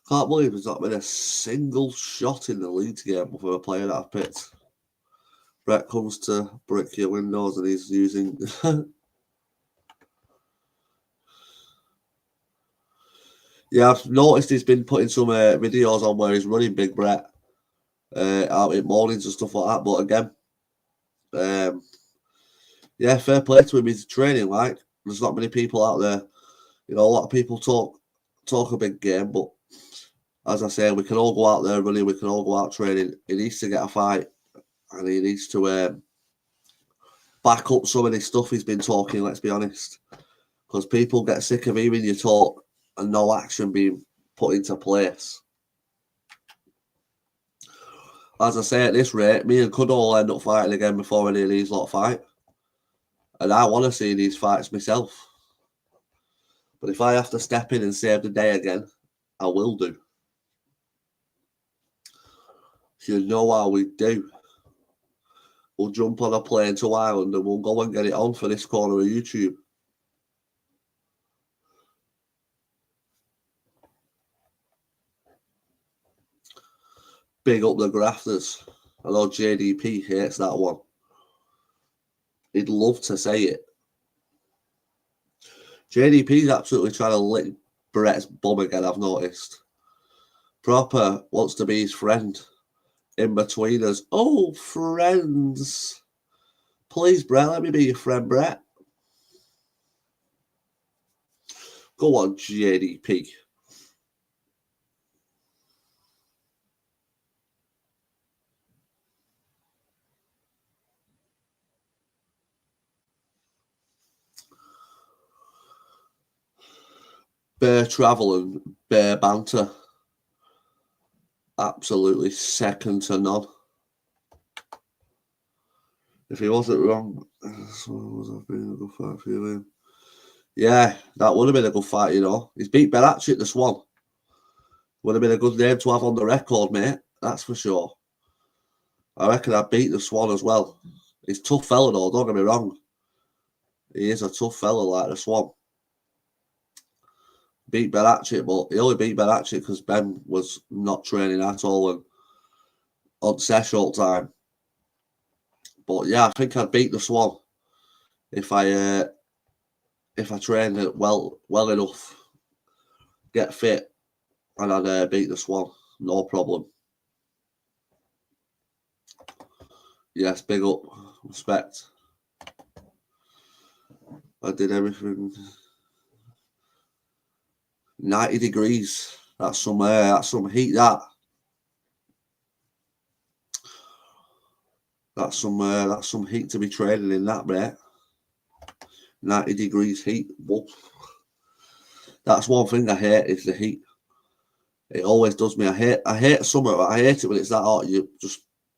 Can't believe there's not been a single shot in the Leeds game for a player that I've picked. Brett comes to brick your windows and he's using... Yeah, I've noticed he's been putting some videos on where he's running Big Brett out in mornings and stuff like that. But again, yeah, fair play to him. He's training like there's not many people out there. You know, a lot of people talk a big game, but as I say, we can all go out there running. We can all go out training. He needs to get a fight, and he needs to back up some of this stuff he's been talking. Let's be honest, because people get sick of hearing you talk and no action being put into place. As I say, at this rate, me and Cuddle will end up fighting again before any of these lot fight. And I want to see these fights myself. But if I have to step in and save the day again, I will do. You know how we do. We'll jump on a plane to Ireland and we'll go and get it on for this corner of YouTube. Big up the grafters. I know JDP hates that one. He'd love to say it. JDP's absolutely trying to lick Brett's bum again, I've noticed. Proper wants to be his friend. In between us. Oh, friends. Please, Brett, let me be your friend, Brett. Go on, JDP. Bare travel and bare banter. Absolutely second to none. If he wasn't wrong, so was have been a good fight for you. Yeah, that would have been a good fight, you know. He's beat Bellatrix, the Swan. Would have been a good name to have on the record, mate. That's for sure. I reckon I'd beat the Swan as well. He's a tough fella, though, don't get me wrong. He is a tough fella like the Swan. Beat Bellatrix, but he only beat Bellatrix because Ben was not training at all and on sesh all the time. But yeah, I think I'd beat the Swan if I trained it well enough, get fit, and I'd beat the Swan, no problem. Yes, big up, respect. I did everything. 90 degrees. That's some heat. That. That's some heat to be training in that, mate. 90 degrees heat. Whoa. That's one thing I hate is the heat. It always does me. I hate summer. I hate it when it's that hot.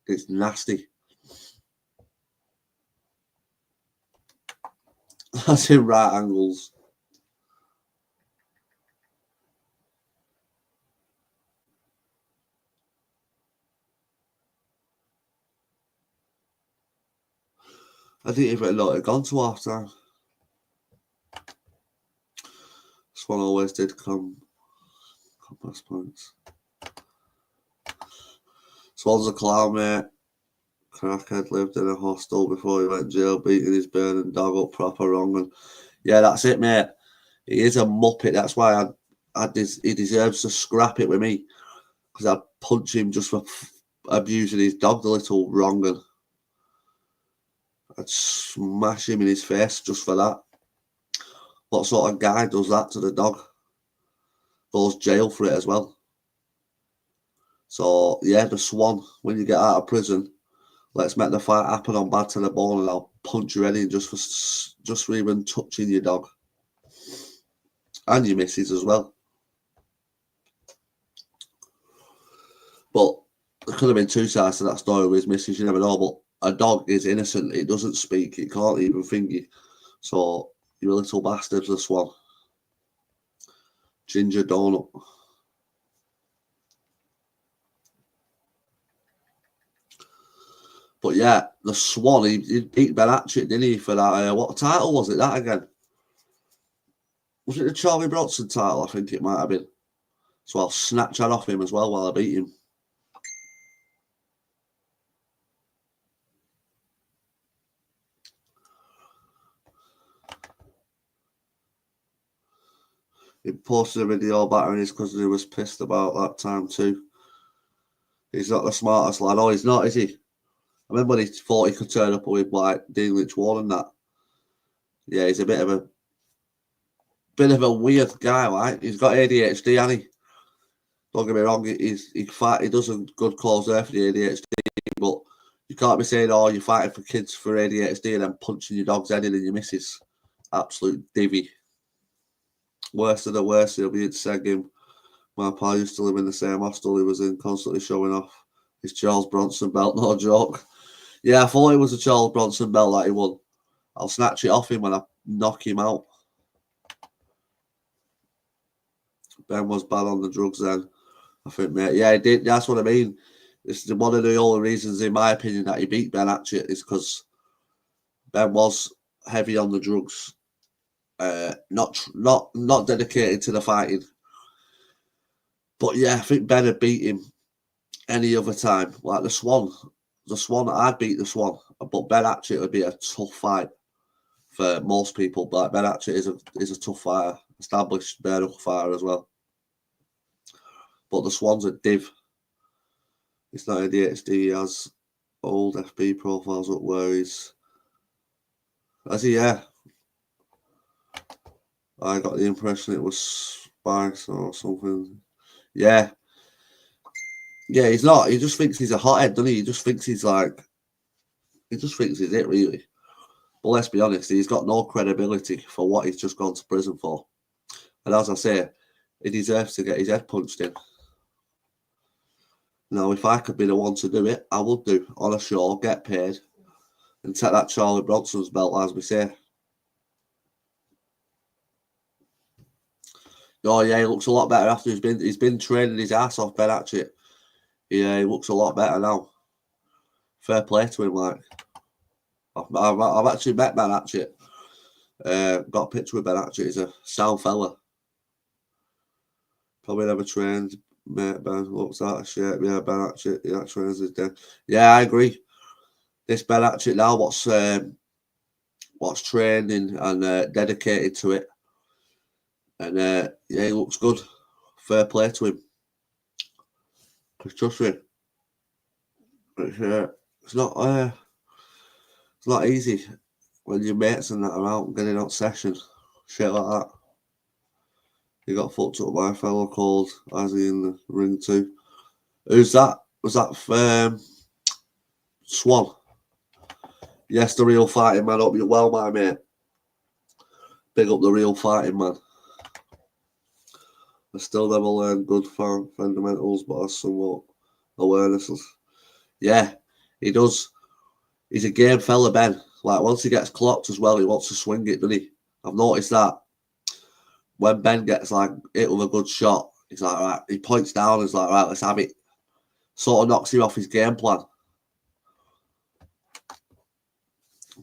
It's nasty. That's in right angles. I didn't even know it had gone to half time. Swan always did come past points. Swan's a clown, mate. Crackhead lived in a hostel before he went jail, beating his burning dog up proper wrong. And yeah, that's it, mate. He is a muppet. That's why he deserves to scrap it with me, because I'd punch him just for abusing his dog, the little wrong, and I'd smash him in his face just for that. What sort of guy does that to the dog? Goes jail for it as well. So yeah, the Swan, when you get out of prison, let's make the fight happen on Bad to the Bone, and I'll punch your head in just for even touching your dog. And your missus as well. But there could have been two sides to that story with his missus, you never know. But a dog is innocent. It doesn't speak. It can't even thingy. So you're a little bastard, the Swan. Ginger donut. But yeah, the Swan, he beat Ben Hatchett, didn't he, for that? What title was it, that again? Was it the Charlie Bronson title? I think it might have been. So I'll snatch that off him as well while I beat him. He posted a video battering his cousin who was pissed about that time too. He's not the smartest lad. Oh, he's not, is he? I remember when he thought he could turn up with like Dean Lynch Wall and that. Yeah, he's a bit of a weird guy, right? He's got ADHD, hasn't he? Don't get me wrong, he does a good cause there for the ADHD, but you can't be saying, oh, you're fighting for kids for ADHD and then punching your dog's head in and your missus. Absolute divvy. Worst of the worst, he'll be in Segim. My pal used to live in the same hostel he was in, constantly showing off his Charles Bronson belt, no joke. Yeah, I thought it was a Charles Bronson belt that he won. I'll snatch it off him when I knock him out. Ben was bad on the drugs then, I think, mate. Yeah, he did. That's what I mean. It's one of the only reasons, in my opinion, that he beat Ben Hatchett is because Ben was heavy on the drugs, not dedicated to the fighting. But yeah, I think Ben had beat him any other time. Like the Swan, I'd beat the Swan, but Ben Hatchett would be a tough fight for most people. But Ben Hatchett is a tough fighter, established bare-knuckle fighter as well. But the Swan's a div. It's not ADHD. He has old FB profiles up where he's. Has he? Yeah. I got the impression it was Spice or something. Yeah. Yeah, he's not. He just thinks he's a hothead, doesn't he? He just thinks he's it, really. But let's be honest, he's got no credibility for what he's just gone to prison for. And as I say, he deserves to get his head punched in. Now, if I could be the one to do it, I would do. On a show, get paid, and take that Charlie Bronson's belt, as we say. Oh yeah, he looks a lot better after he's been training his ass off, Ben Hatchett. Yeah, he looks a lot better now. Fair play to him, like. I've actually met Ben Hatchett. Got a picture with Ben Hatchett. He's a sound fella. Probably never trained, mate. Ben looks out of shape. Yeah, Ben Hatchett. Yeah, trains his dead. Yeah, I agree. This Ben Hatchett now, what's training and dedicated to it, and yeah, he looks good. Fair play to him. Cause trust me, it's not easy when your mates and that are out getting out session, shit like that. He got fucked up by a fellow called Azzy in the ring too. Who's that? Was that Swan? Yes, the real fighting man. Hope you're well, my mate. Big up the real fighting man. I still never learned good fundamentals, but has somewhat awarenesses. Yeah, he does. He's a game fella, Ben. Like, once he gets clocked as well, he wants to swing it, doesn't he? I've noticed that. When Ben gets, like, hit with a good shot, he's like, right, he points down and he's like, right, let's have it. Sort of knocks him off his game plan.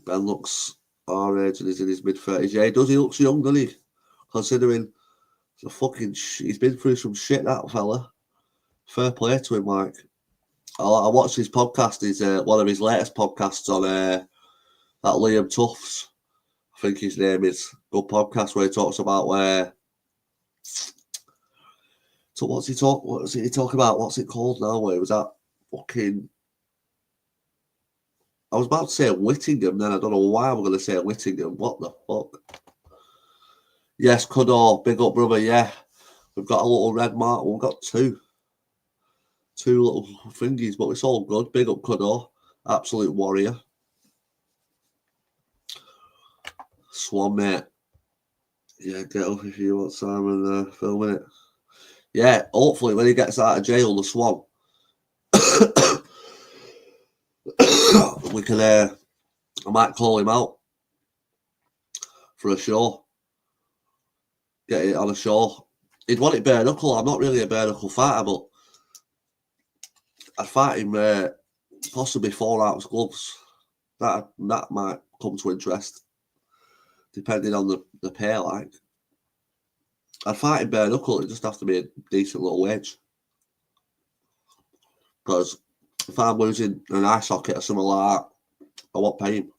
Ben looks our age and he's in his mid-30s. Yeah, he does. He looks young, doesn't he? Considering the fucking he's been through some shit, that fella. Fair play to him, like. I watched his podcast. He's one of his latest podcasts on that Liam Tufts, I think his name is. Good podcast where he talks about where. So what's he talk? What does he talk about? What's it called now? Where he was at fucking. I was about to say Whittingham, then I don't know why I'm going to say Whittingham. What the fuck? Yes, Cudor, big up, brother. Yeah, we've got a little red mark. We've got two little thingies, but it's all good. Big up, Cudor, absolute warrior. Swan, mate. Yeah, get up if you want Simon filming it. Yeah, hopefully when he gets out of jail, the Swan, we can. I might call him out for a show. Get it on a show. He'd want it bare-knuckle. I'm not really a bare-knuckle fighter, but I'd fight him possibly 4 ounce gloves. That might come to interest, depending on the pay. Like, I'd fight him bare-knuckle. It just has to be a decent little wage. Because if I'm losing an eye socket or something like that, I won't pay him.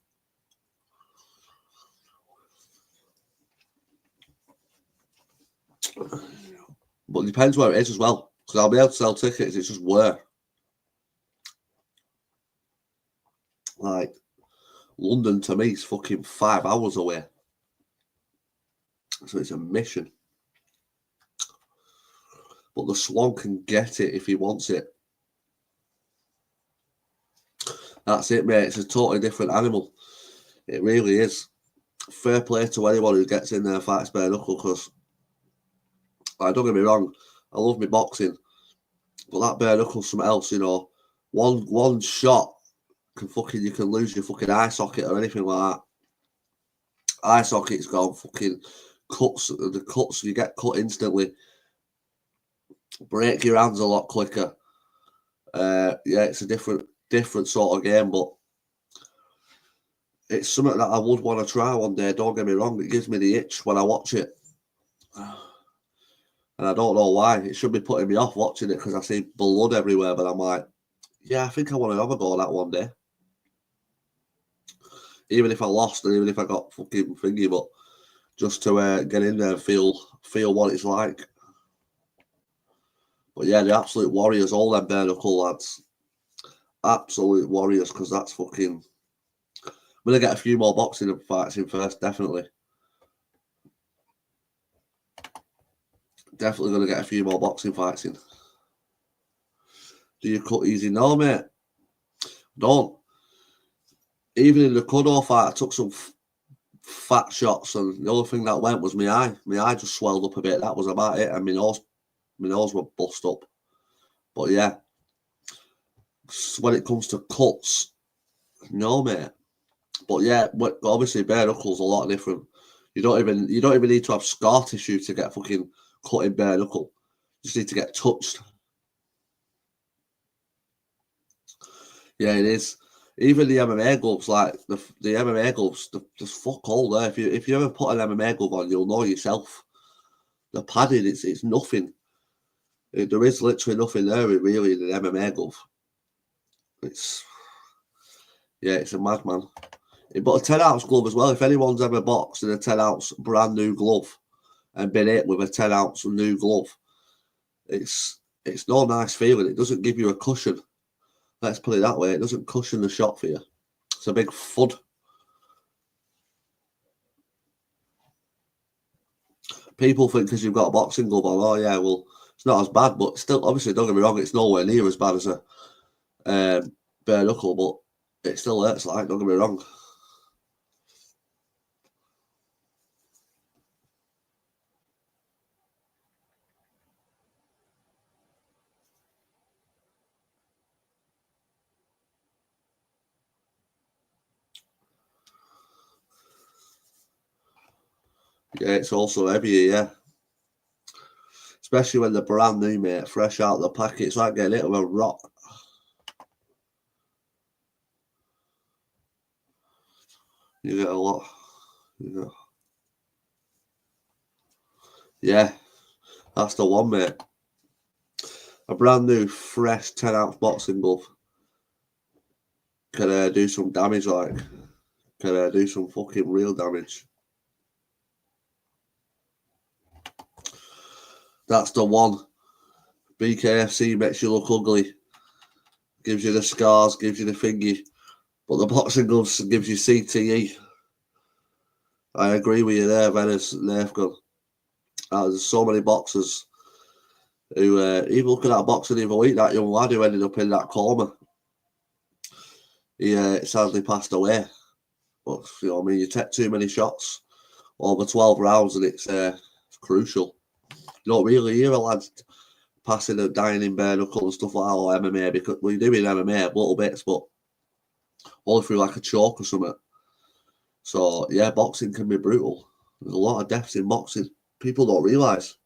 But it depends where it is as well. Because I'll be able to sell tickets. It's just where. Like, London to me is fucking 5 hours away. So it's a mission. But the Swan can get it if he wants it. That's it, mate. It's a totally different animal. It really is. Fair play to anyone who gets in there and fights bare-knuckle, because, like, don't get me wrong, I love my boxing, but that bare-knuckle's something else, you know. One shot you can lose your fucking eye socket or anything like that. Eye socket's gone, fucking the cuts, you get cut instantly. Break your hands a lot quicker. Yeah, it's a different sort of game, but it's something that I would want to try one day. Don't get me wrong, it gives me the itch when I watch it. And I don't know why. It should be putting me off watching it because I see blood everywhere, but I'm like, yeah, I think I want to have a go at that one day. Even if I lost and even if I got fucking thingy, but just to get in there and feel what it's like. But yeah, the absolute warriors, all them bare-knuckle lads. Absolute warriors, because that's fucking... I'm going to get a few more boxing fights in first, definitely. Definitely going to get a few more boxing fights in. Do you cut easy? No, mate. Don't. Even in the Cudor fight, I took some fat shots, and the only thing that went was my eye. My eye just swelled up a bit. That was about it, and my nose were bust up. But yeah, when it comes to cuts, no, mate. But yeah, obviously bare-knuckle's a lot different. You don't even need to have scar tissue to get fucking cut in bare-knuckle. You just need to get touched. Yeah, it is. Even the MMA gloves, like the MMA gloves, there's fuck all there. If you ever put an MMA glove on, you'll know yourself. The padding, it's nothing. There is literally nothing there really in an MMA glove. It's a madman. But a 10 ounce glove as well. If anyone's ever boxed in a 10 ounce brand new glove and been hit with a 10 ounce new glove, it's no nice feeling. It doesn't give you a cushion. Let's put it that way. It doesn't cushion the shot for you. It's a big thud. People think because you've got a boxing glove on, oh yeah, well, it's not as bad, but still, obviously, don't get me wrong, it's nowhere near as bad as a bare-knuckle, but it still hurts, like, don't get me wrong. Yeah, it's also heavier, yeah. Especially when they're brand new, mate, fresh out of the packet. It's like getting hit with a rock. You get a lot. Yeah, that's the one, mate. A brand new, fresh 10-ounce boxing glove can do some damage, like. Can do some fucking real damage. That's the one. BKFC makes you look ugly. Gives you the scars, gives you the thingy. But the boxing gloves gives you CTE. I agree with you there, Venice, Nerfgun. There's so many boxers who, even looking at a boxer the other week, that young lad who ended up in that coma, he sadly passed away. But, you know what I mean, you take too many shots over 12 rounds and it's crucial. You don't really hear a lad passing and dying in bare-knuckle and stuff like that, or MMA, because we do in MMA little bits, but only through like a choke or something. So, yeah, boxing can be brutal. There's a lot of deaths in boxing. People don't realise.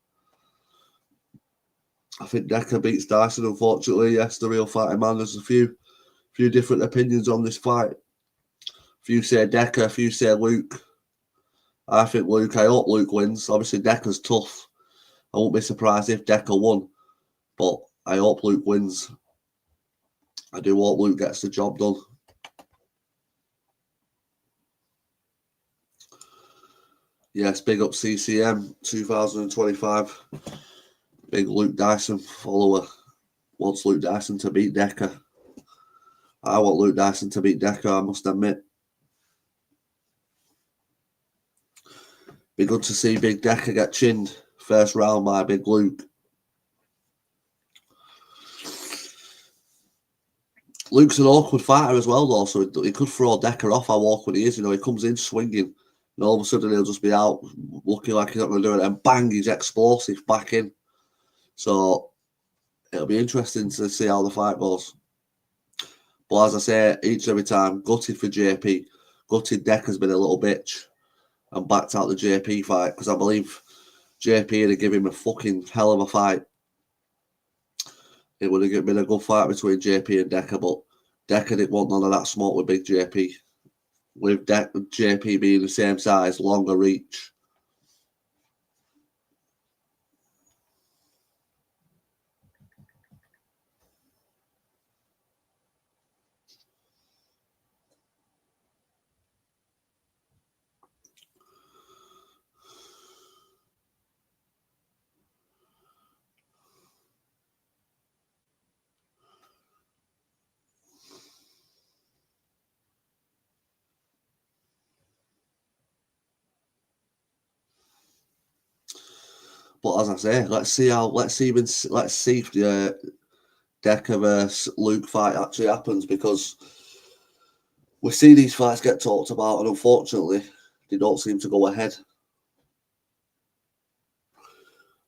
I think Decca beats Dyson, unfortunately. Yes, the real fighting man. There's a few different opinions on this fight. A few say Decca, a few say Luke. I think Luke. I hope Luke wins. Obviously, Decca's tough. I won't be surprised if Decca won, but I hope Luke wins. I do hope Luke gets the job done. Yes, big up CCM 2025. Big Luke Dyson follower. Wants Luke Dyson to beat Decca. I want Luke Dyson to beat Decca, I must admit. Be good to see Big Decca get chinned first round by Big Luke. Luke's an awkward fighter as well, though, so he could throw Decca off how awkward he is. You know, he comes in swinging, and all of a sudden he'll just be out looking like he's not going to do it, and bang, he's explosive back in. So it'll be interesting to see how the fight goes. But as I say, each and every time, gutted for JP. Gutted Decca's been a little bitch and backed out the JP fight, because I believe JP would have given him a fucking hell of a fight. It would have been a good fight between JP and Decca, but Decca didn't want none of that smoke with Big JP. With JP being the same size, longer reach. But as I say, let's see if the Decca versus Luke fight actually happens, because we see these fights get talked about, and unfortunately, they don't seem to go ahead.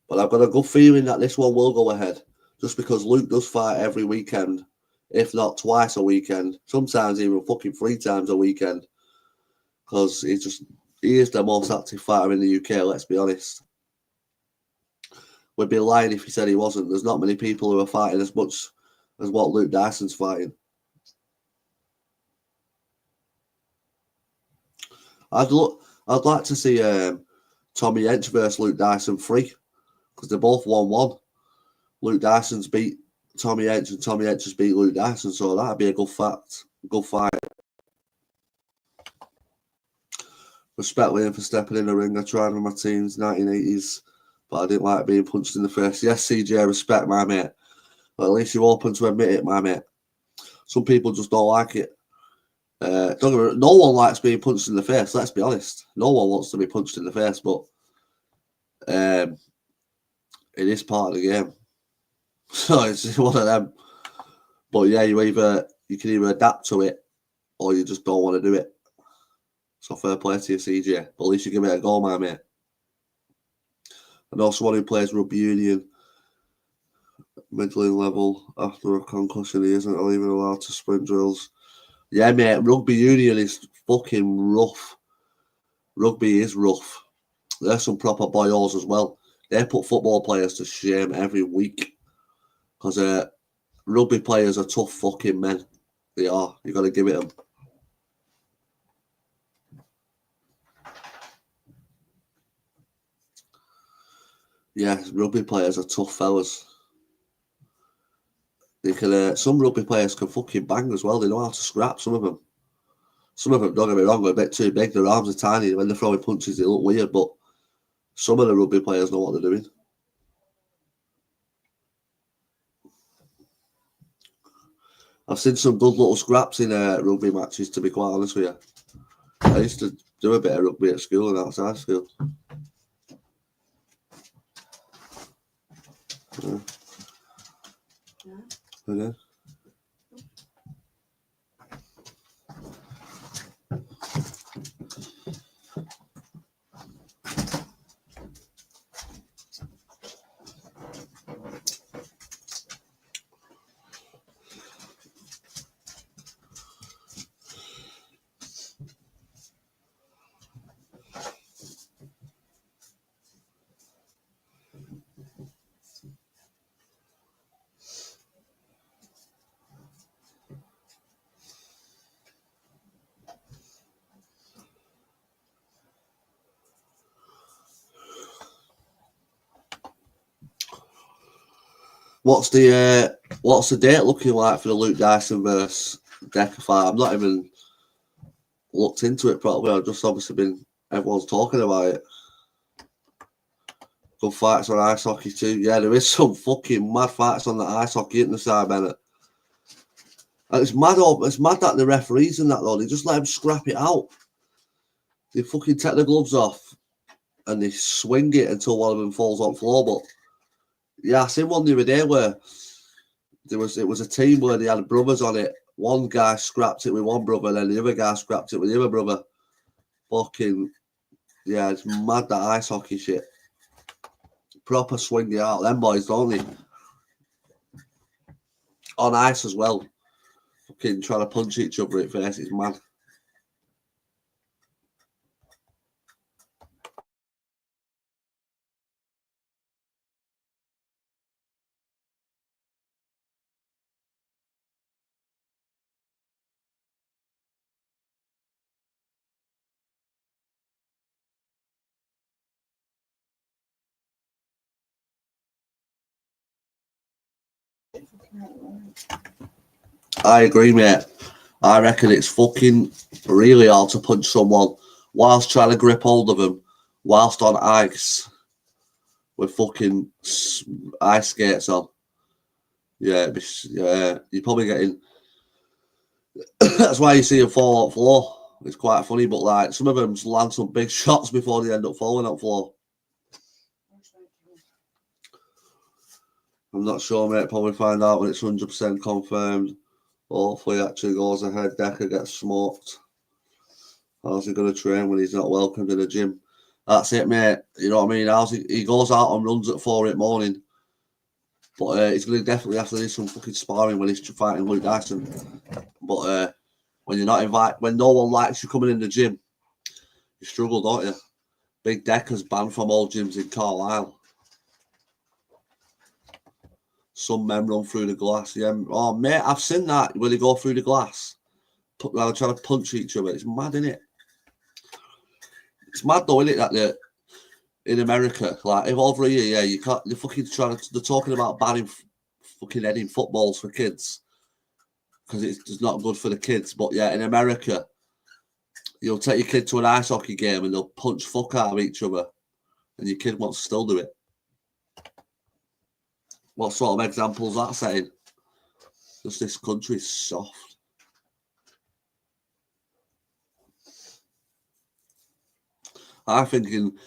But I've got a good feeling that this one will go ahead, just because Luke does fight every weekend, if not twice a weekend, sometimes even fucking 3 times a weekend, because he is the most active fighter in the UK, let's be honest. We'd be lying if he said he wasn't. There's not many people who are fighting as much as what Luke Dyson's fighting. I'd like to see Tommy Hench versus Luke Dyson 3, because they're both 1-1. Luke Dyson's beat Tommy Hench and Tommy Hench has beat Luke Dyson, so that'd be a good fight. Respect Liam for stepping in the ring. I tried with my teams 1980s, but I didn't like being punched in the face. Yes, CJ, respect, my mate. But at least you're open to admit it, my mate. Some people just don't like it. No one likes being punched in the face, let's be honest. No one wants to be punched in the face, but it is part of the game. So it's one of them. But yeah, you can either adapt to it or you just don't want to do it. So fair play to you, CJ. But at least you give it a go, my mate. And also one who plays rugby union, middling level, after a concussion, he isn't even allowed to sprint drills. Yeah, mate, rugby union is fucking rough. Rugby is rough. They're some proper boyos as well. They put football players to shame every week because rugby players are tough fucking men. They are. You got to give it them. Yeah, rugby players are tough fellas. They can. Some rugby players can fucking bang as well. They know how to scrap. Some of them. Don't get me wrong, are a bit too big. Their arms are tiny. When they're throwing punches, they look weird. But some of the rugby players know what they're doing. I've seen some good little scraps in rugby matches, to be quite honest with you. I used to do a bit of rugby at school and outside school. Yeah. Yeah. What's the date looking like for the Luke Dyson versus Decca fight? I've not even looked into it properly. I've just obviously been everyone's talking about it. Good fights on ice hockey too. Yeah, there is some fucking mad fights on the ice hockey in the side, Bennett. And it's mad that the referees and that though, they just let him scrap it out. They fucking take the gloves off and they swing it until one of them falls on the floor. But yeah, I seen one the other day where it was a team where they had brothers on it. One guy scrapped it with one brother, and then the other guy scrapped it with the other brother. Fucking yeah, it's mad that ice hockey shit. Proper swing it out, them boys, don't they? On ice as well. Fucking trying to punch each other in the face, it's mad. I agree, mate. I reckon it's fucking really hard to punch someone whilst trying to grip hold of them, whilst on ice with fucking ice skates on. Yeah, you're probably getting. That's why you see them fall on the floor. It's quite funny, but like some of them land some big shots before they end up falling on the floor. I'm not sure, mate. Probably find out when it's 100% confirmed. Hopefully, it actually goes ahead. Decca gets smoked. How's he going to train when he's not welcomed in the gym? That's it, mate. You know what I mean? He goes out and runs at 4 in the morning. But he's going to definitely have to do some fucking sparring when he's fighting Luke Dyson. But when you're not invited, when no one likes you coming in the gym, you struggle, don't you? Big Decca's banned from all gyms in Carlisle. Some men run through the glass. Yeah. Oh, mate, I've seen that when they go through the glass. They're trying to punch each other. It's mad, isn't it? It's mad though, isn't it, that in America, like if over here, yeah, you can't. They're fucking they're talking about banning fucking heading footballs for kids because it's not good for the kids. But yeah, in America, you'll take your kid to an ice hockey game and they'll punch fuck out of each other, and your kid wants to still do it. What sort of examples that setting? Just this country's soft. I think in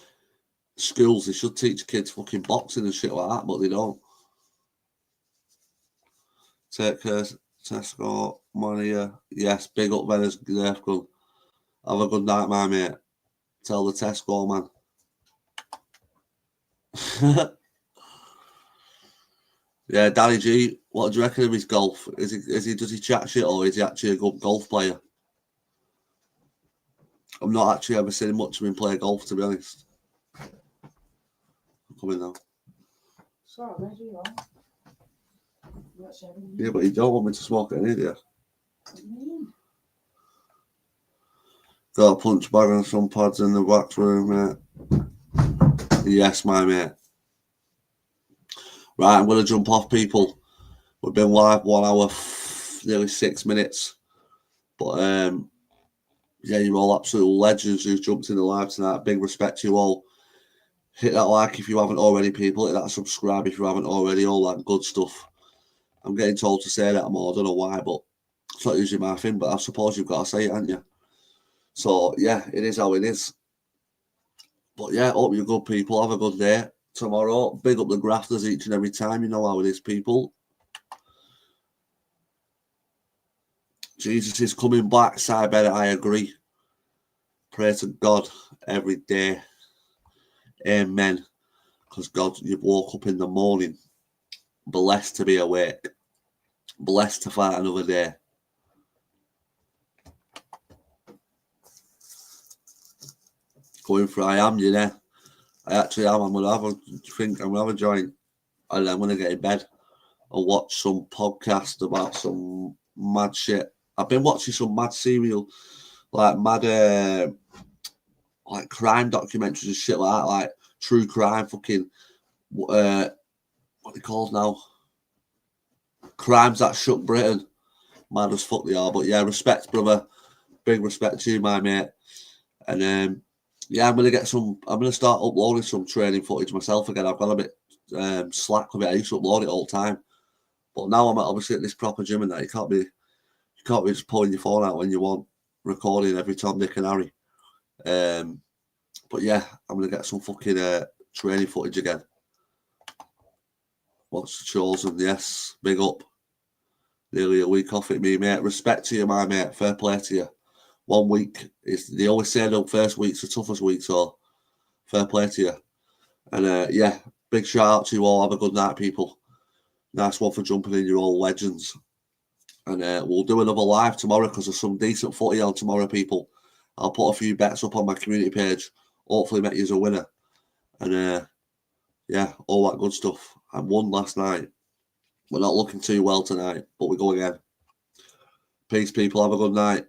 schools they should teach kids fucking boxing and shit like that, but they don't. Take care, Tesco, Maria. Yes, big up Venice, Nerfgun. Have a good night, my mate. Tell the Tesco man. Yeah, Danny G, what do you reckon of his golf? Does he chat shit or is he actually a good golf player? I've not actually ever seen much of him play golf, to be honest. Come in now. Sorry, where do you want? Yeah, but you don't want me to smoke any, do you? What do you mean? Got a punch bag and some pads in the wax room, mate. Yes, my mate. Right, I'm going to jump off, people. We've been live 1 hour, nearly 6 minutes. But, yeah, you're all absolute legends who've jumped in the live tonight. Big respect to you all. Hit that like if you haven't already, people. Hit that subscribe if you haven't already. All that good stuff. I'm getting told to say that more. I don't know why, but it's not usually my thing. But I suppose you've got to say it, haven't you? So, yeah, it is how it is. But, yeah, hope you're good, people. Have a good day tomorrow. Big up the grafters each and every time. You know how it is, people. Jesus is coming back, Cyber. I agree. Pray to God every day. Amen. Because God, you've woke up in the morning. Blessed to be awake. Blessed to fight another day. Going for I am, you know. I actually am. I'm gonna have a joint, and then I'm gonna get in bed and watch some podcast about some mad shit. I've been watching some mad serial, like mad like crime documentaries and shit like that, like true crime, fucking what they called now? Crimes that shook Britain. Mad as fuck they are, but yeah, respect, brother. Big respect to you, my mate. And yeah, I'm gonna start uploading some training footage myself again. I've got a bit slack with it. I used to upload it all the time, but now I'm obviously at this proper gym and that you can't be just pulling your phone out when you want, recording every Tom, Dick and Harry. But yeah, I'm gonna get some fucking training footage again. Watch the chosen, yes, big up. Nearly a week off it, me mate. Respect to you, my mate. Fair play to you. 1 week is, they always say the first week's the toughest week, so fair play to you. And yeah, big shout out to you all. Have a good night, people. Nice one for jumping in. You're all legends. And we'll do another live tomorrow because there's some decent footy on tomorrow, people. I'll put a few bets up on my community page. Hopefully make you a winner. And yeah, all that good stuff. I won last night. We're not looking too well tonight, but we go again. Peace, people. Have a good night.